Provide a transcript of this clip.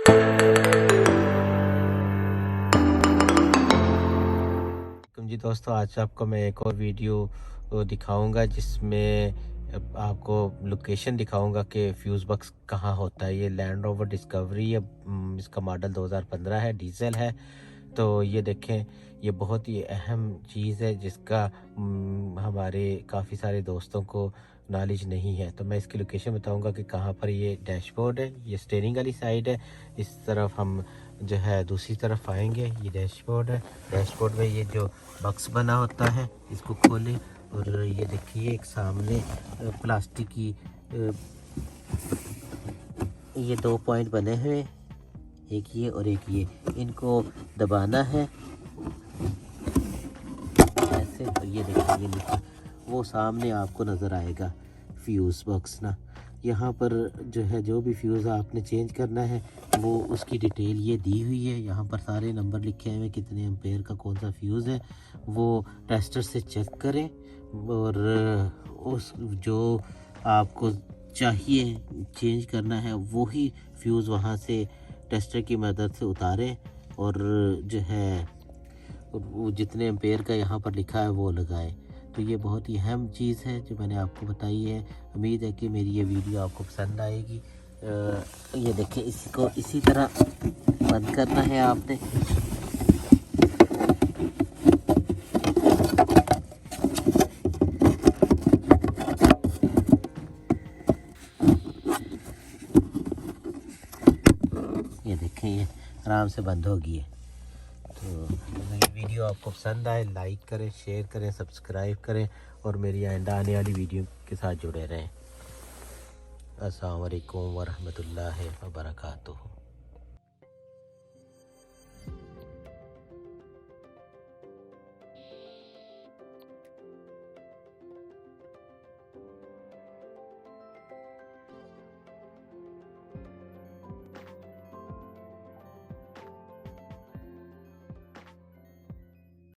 जी दोस्तों, आज आपको मैं एक और वीडियो दिखाऊंगा जिसमें आपको लोकेशन दिखाऊंगा कि फ्यूज़ बॉक्स कहाँ होता है। ये लैंड रोवर डिस्कवरी है, इसका मॉडल 2015 है, डीजल है। तो ये देखें, ये बहुत ही अहम चीज़ है जिसका हमारे काफ़ी सारे दोस्तों को नॉलेज नहीं है। तो मैं इसकी लोकेशन बताऊंगा कि कहाँ पर ये डैशबोर्ड है। ये स्टीयरिंग वाली साइड है, इस तरफ हम जो है दूसरी तरफ आएंगे। ये डैशबोर्ड है, डैशबोर्ड में ये जो बक्स बना होता है इसको खोलें और ये देखिए एक सामने प्लास्टिक की ये 2 पॉइंट बने हुए, एक ये और एक ये, इनको दबाना है ऐसे। तो ये देखिए, ये नीचे वो सामने आपको नज़र आएगा फ्यूज़ बॉक्स ना। यहाँ पर जो है जो भी फ्यूज़ आपने चेंज करना है वो उसकी डिटेल ये दी हुई है। यहाँ पर सारे नंबर लिखे हुए, कितने एम्पेयर का कौन सा फ्यूज़ है वो टेस्टर से चेक करें और उस जो आपको चाहिए चेंज करना है वही फ्यूज़ वहाँ से टेस्टर की मदद से उतारें और जो है वो जितने एम्पेयर का यहाँ पर लिखा है वो लगाएं। तो ये बहुत ही अहम चीज़ है जो मैंने आपको बताई है। उम्मीद है कि मेरी ये वीडियो आपको पसंद आएगी। ये देखिए, इसी को इसी तरह बंद करना है आपने। ये देखें, ये आराम से बंद हो गई है। तो मेरी वीडियो आपको पसंद आए, लाइक करें, शेयर करें, सब्सक्राइब करें और मेरी आइंदा आने वाली वीडियो के साथ जुड़े रहें। अस्सलाम वालेकुम वरहमतुल्लाहि वबरकातुहू।